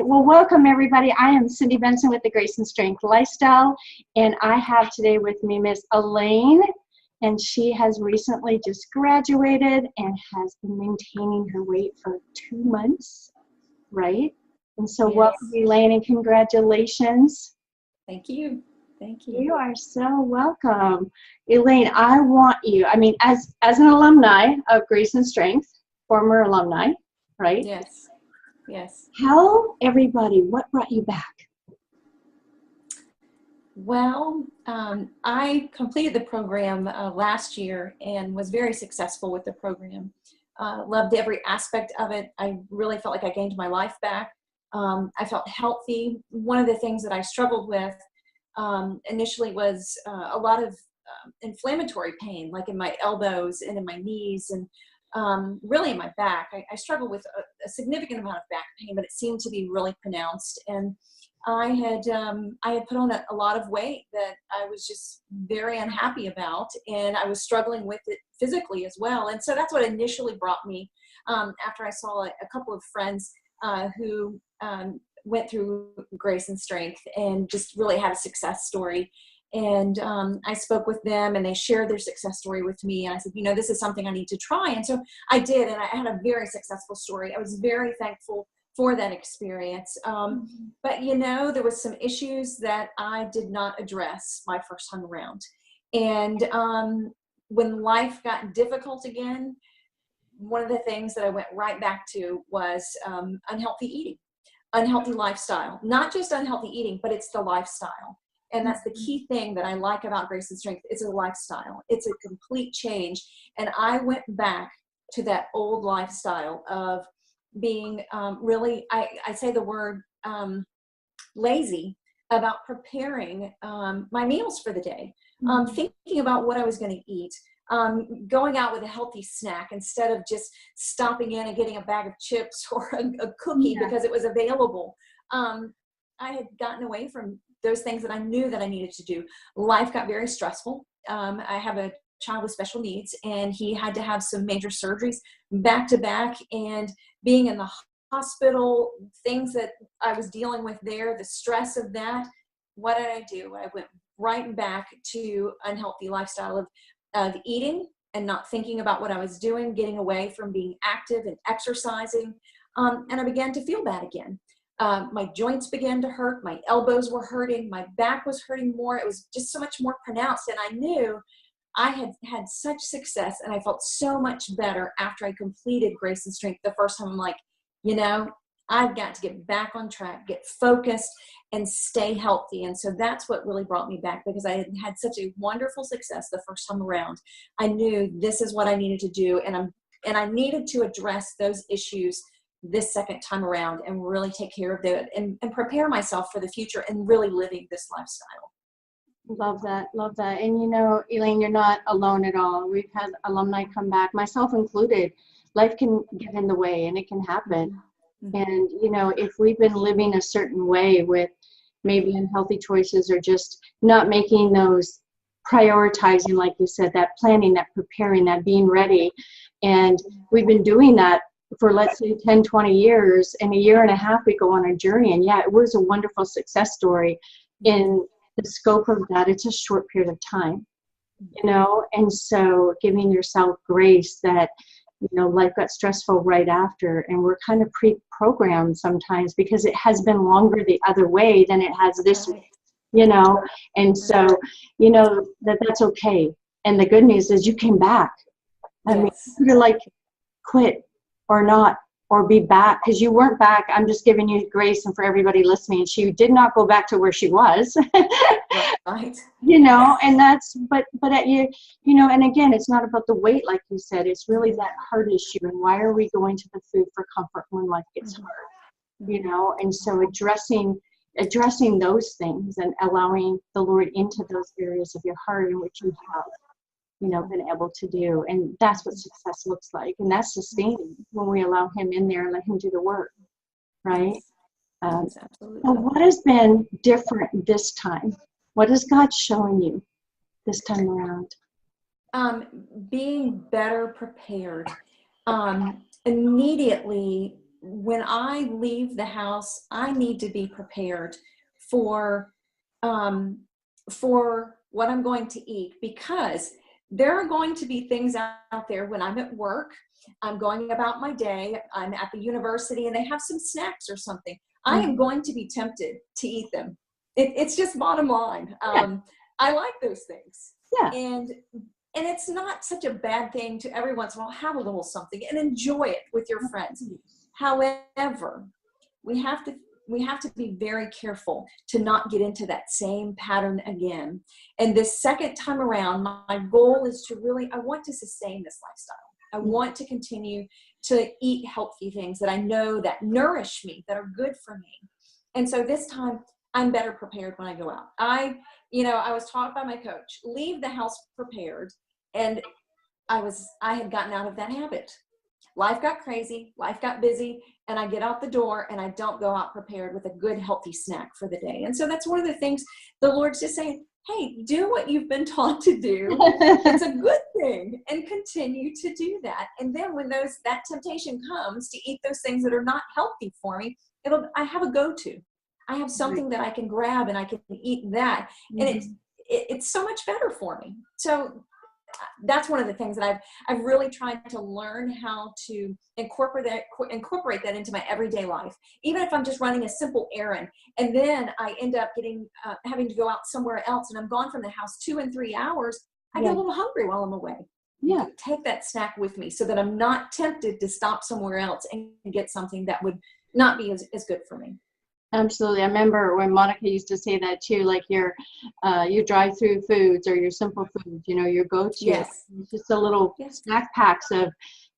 Well, welcome everybody. I am Cindy Benson with the Grace and Strength Lifestyle, and I have today with me Miss Elaine, and she has recently just graduated and has been maintaining her weight for 2 months, right? And so Yes. welcome Elaine, and congratulations. Thank you. Thank you. You are so welcome. Elaine, I want you, as an alumni of Grace and Strength, former alumni, right? Yes. Yes. Tell everybody what brought you back. Well, I completed the program last year and was very successful with the program. Loved every aspect of it. I really felt like I gained my life back. I felt healthy. One of the things that I struggled with initially was a lot of inflammatory pain, like in my elbows and in my knees and really in my back. I struggled with a significant amount of back pain, but it seemed to be really pronounced. And I had put on a lot of weight that I was just very unhappy about, and I was struggling with it physically as well. And so that's what initially brought me after I saw a couple of friends who went through Grace and Strength and just really had a success story. And I spoke with them and they shared their success story with me. And I said, this is something I need to try. And so I did, and I had a very successful story. I was very thankful for that experience. But there was some issues that I did not address my first time around. And when life got difficult again, one of the things that I went right back to was unhealthy eating, unhealthy lifestyle. Not just unhealthy eating, but it's the lifestyle. And that's the key thing that I like about Grace and Strength. It's a lifestyle. It's a complete change. And I went back to that old lifestyle of being really, I say the word lazy about preparing my meals for the day, thinking about what I was going to eat, going out with a healthy snack instead of just stopping in and getting a bag of chips or a cookie because it was available. I had gotten away from those things that I knew that I needed to do. Life got very stressful. I have a child with special needs, and he had to have some major surgeries back to back, and being in the hospital, things that I was dealing with there, the stress of that. What did I do? I went right back to unhealthy lifestyle of eating and not thinking about what I was doing, getting away from being active and exercising. And I began to feel bad again. My joints began to hurt. My elbows were hurting. My back was hurting more. It was just so much more pronounced. And I knew I had had such success, and I felt so much better after I completed Grace and Strength the first time. I'm like, I've got to get back on track, get focused, and stay healthy. And so that's what really brought me back, because I had had such a wonderful success the first time around. I knew this is what I needed to do, and I needed to address those issues this second time around and really take care of it and prepare myself for the future and really living this lifestyle. Love that. Love that. And Elaine, you're not alone at all. We've had alumni come back, myself included. Life can get in the way, and it can happen. And, if we've been living a certain way with maybe unhealthy choices, or just not making those, prioritizing, like you said, that planning, that preparing, that being ready. And we've been doing that for, let's say, 10, 20 years. In a year and a half, we go on a journey. And yeah, it was a wonderful success story. In the scope of that, it's a short period of time, and so giving yourself grace that, life got stressful right after, and we're kind of pre-programmed sometimes because it has been longer the other way than it has this way, and so, that's okay. And the good news is you came back. I mean, you're like, quit or not, or be back, because you weren't back. I'm just giving you grace, and for everybody listening, she did not go back to where she was. Right. And that's, but at you, and again, it's not about the weight, like you said, it's really that heart issue. And why are we going to the food for comfort when life gets hard? And so addressing those things and allowing the Lord into those areas of your heart in which you have, been able to do. And that's what success looks like. And that's sustaining when we allow him in there and let him do the work. Right. Absolutely. So what has been different this time? What is God showing you this time around? Being better prepared. Immediately when I leave the house, I need to be prepared for, for what I'm going to eat, because there are going to be things out there when I'm at work, I'm going about my day, I'm at the university and they have some snacks or something. I am going to be tempted to eat them. It's just bottom line. Yeah. I like those things. Yeah. And it's not such a bad thing to every once in a while have a little something and enjoy it with your friends. However, we have to be very careful to not get into that same pattern again. And this second time around, my goal is to really, I want to sustain this lifestyle. I want to continue to eat healthy things that I know that nourish me, that are good for me. And so this time I'm better prepared when I go out. I was taught by my coach, leave the house prepared. And I had gotten out of that habit. Life got crazy, life got busy, and I get out the door and I don't go out prepared with a good, healthy snack for the day. And so that's one of the things the Lord's just saying, hey, do what you've been taught to do. It's a good thing, and continue to do that. And then when that temptation comes to eat those things that are not healthy for me, I have a go-to. I have something that I can grab and I can eat that. And it's so much better for me. So that's one of the things that I've really tried to learn how to incorporate that into my everyday life. Even if I'm just running a simple errand and then I end up having to go out somewhere else and I'm gone from the house 2 and 3 hours, I get a little hungry while I'm away. Yeah. Take that snack with me so that I'm not tempted to stop somewhere else and get something that would not be as good for me. Absolutely. I remember when Monica used to say that too, like your drive-through foods or your simple foods, your go-to. Yes. It's just a little snack packs of,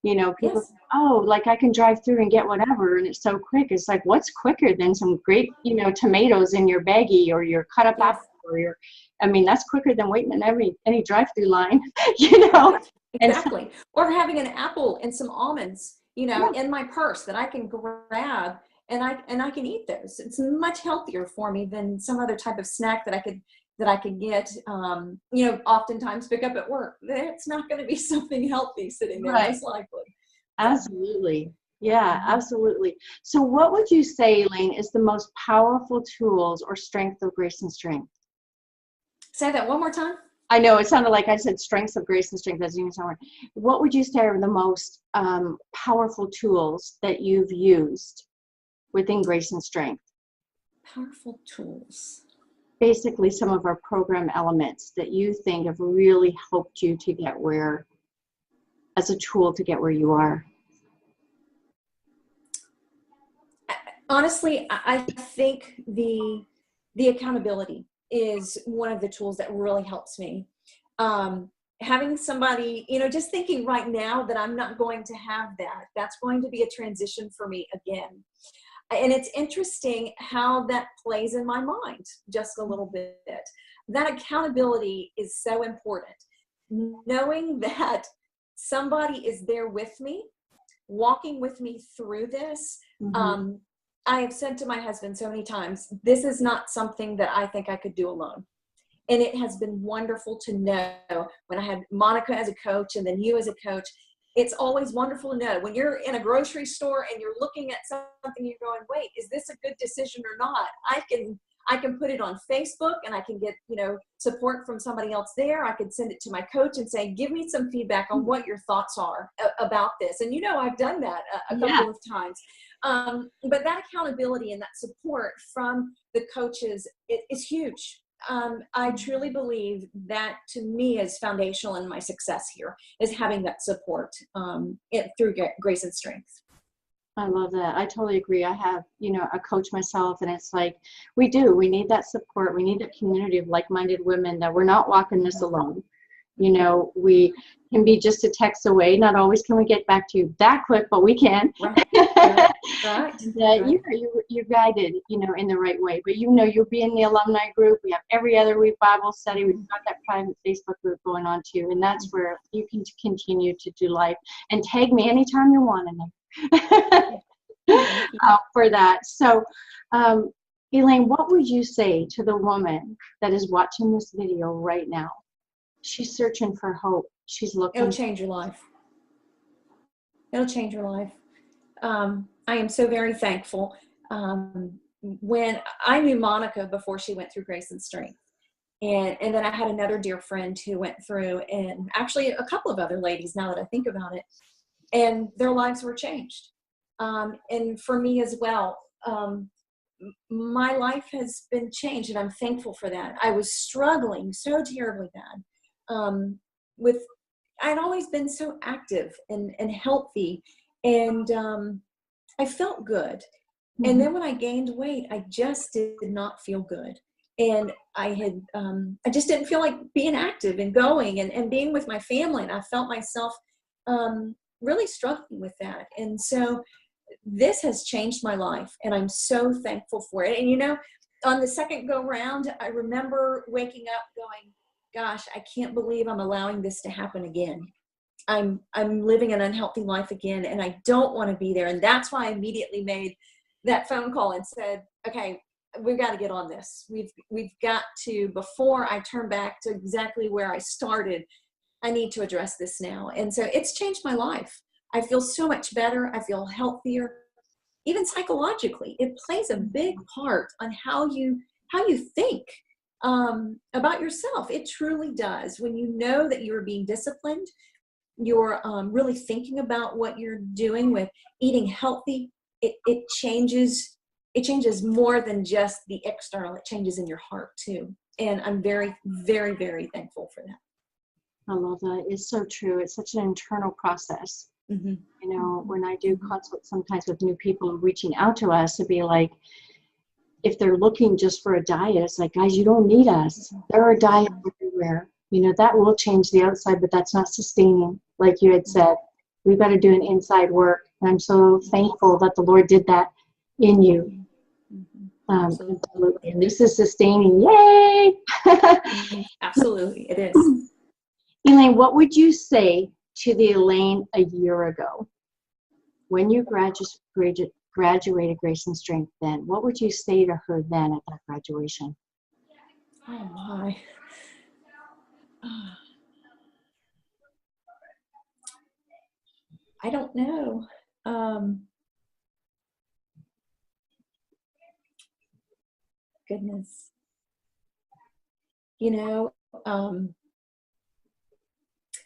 people, Yes. oh, like I can drive through and get whatever, and it's so quick. It's like, what's quicker than some great, tomatoes in your baggie or your cut up apple or that's quicker than waiting in any drive-through line, Exactly. Or having an apple and some almonds, in my purse that I can grab. And I can eat those. It's much healthier for me than some other type of snack that I could get, oftentimes pick up at work. It's not going to be something healthy sitting there, most likely. Absolutely. Yeah, absolutely. So what would you say, Elaine, is the most powerful tools or strength of grace and strength? Say that one more time. I know it sounded like I said strengths of grace and strength. What would you say are the most powerful tools that you've used within grace and strength? Powerful tools. Basically, some of our program elements that you think have really helped you to get as a tool to get where you are. Honestly, I think the accountability is one of the tools that really helps me. Having somebody, just thinking right now that I'm not going to have that's going to be a transition for me again. And it's interesting how that plays in my mind just a little bit. That accountability is so important. Knowing that somebody is there with me, walking with me through this. I have said to my husband so many times, this is not something that I think I could do alone. And it has been wonderful to know when I had Monica as a coach and then you as a coach. It's always wonderful to know when you're in a grocery store and you're looking at something, you're going, wait, is this a good decision or not? I can put it on Facebook and I can get, support from somebody else there. I could send it to my coach and say, give me some feedback on what your thoughts are about this. And, I've done that a couple of times. But that accountability and that support from the coaches is huge. I truly believe that to me is foundational in my success here, is having that support through grace and strength. I love that. I totally agree. I have, a coach myself, and it's like, we need that support. We need a community of like-minded women that we're not walking this alone. We can be just a text away. Not always can we get back to you that quick, but we can. Right. You're guided, in the right way. But you'll be in the alumni group. We have every other week Bible study. We've got that private Facebook group going on too, and that's where you can continue to do life. And tag me anytime you want in there for that. So, Elaine, what would you say to the woman that is watching this video right now? She's searching for hope. She's looking. It'll change your life. It'll change your life. I am so very thankful. When I knew Monica before she went through Grace and Strength, and then I had another dear friend who went through, and actually a couple of other ladies now that I think about it, and their lives were changed. And for me as well, my life has been changed, and I'm thankful for that. I was struggling so terribly bad with, I'd always been so active and healthy, and I felt good. And then when I gained weight, I just did not feel good. And I just didn't feel like being active and going and being with my family. And I felt myself really struggling with that. And so this has changed my life, and I'm so thankful for it. And, you know, on the second go round, I remember waking up going, gosh, I can't believe I'm allowing this to happen again. I'm living an unhealthy life again, and I don't want to be there. And that's why I immediately made that phone call and said, okay, we've got to get on this. We've got to, before I turn back to exactly where I started, I need to address this now. And so it's changed my life. I feel so much better. I feel healthier, even psychologically. It plays a big part on how you think about yourself. It truly does. When you know that you're being disciplined, you're really thinking about what you're doing with eating healthy, it changes more than just the external. It changes in your heart too. And I'm very, very, very thankful for that. I love that. It's so true. It's such an internal process. You know, when I do consults sometimes with new people reaching out to us to be like, if they're looking just for a diet, it's like, guys, you don't need us. There are diets everywhere. You know, that will change the outside, but that's not sustaining. Like you had said, we've got to do an inside work. And I'm so thankful that the Lord did that in you. Absolutely. And this is sustaining. Yay! Absolutely, it is. Elaine, what would you say to the Elaine a year ago when you graduated Grace and Strength then? What would you say to her then at that graduation? Oh my. I don't know. Goodness. You know,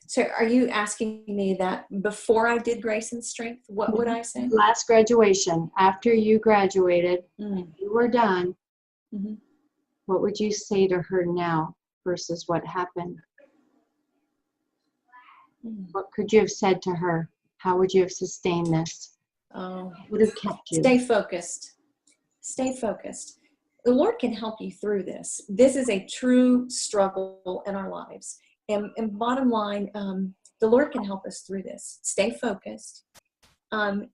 so are you asking me that before I did Grace and Strength, what would I say? Last graduation, after you graduated and you were done, what would you say to her now versus what happened? What could you have said to her? How would you have sustained this? What would have kept you? Stay focused. Stay focused. The Lord can help you through this. This is a true struggle in our lives. And bottom line, the Lord can help us through this. Stay focused.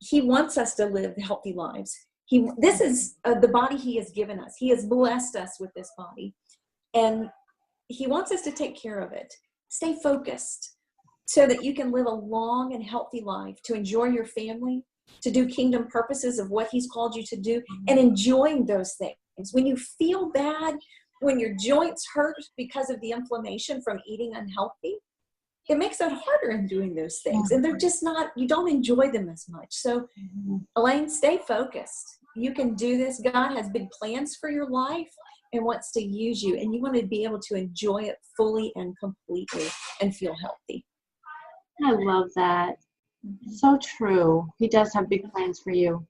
He wants us to live healthy lives. This is the body He has given us. He has blessed us with this body. And He wants us to take care of it. Stay focused so that you can live a long and healthy life, to enjoy your family, to do kingdom purposes of what He's called you to do, and enjoying those things. When you feel bad, when your joints hurt because of the inflammation from eating unhealthy, it makes it harder in doing those things. And they're just not, you don't enjoy them as much. So Elaine, stay focused. You can do this. God has big plans for your life and wants to use you. And you want to be able to enjoy it fully and completely and feel healthy. I love that. So true. He does have big plans for you.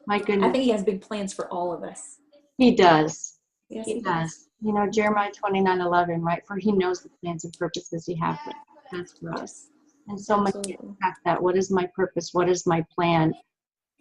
My goodness. I think He has big plans for all of us. He does. Yes, He does. You know, Jeremiah 29:11, right? For He knows the plans and purposes He has for us. And so much ask that. What is my purpose? What is my plan?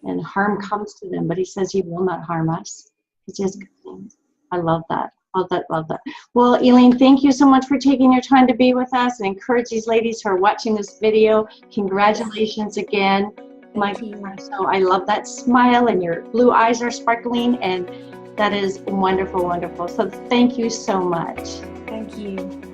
And harm comes to them, but He says He will not harm us. It's just good things. I love that. Love that. Love that. Well, Elaine, thank you so much for taking your time to be with us, and encourage these ladies who are watching this video. Congratulations again. So I love that smile, and your blue eyes are sparkling, and that is wonderful, wonderful. So thank you so much. Thank you.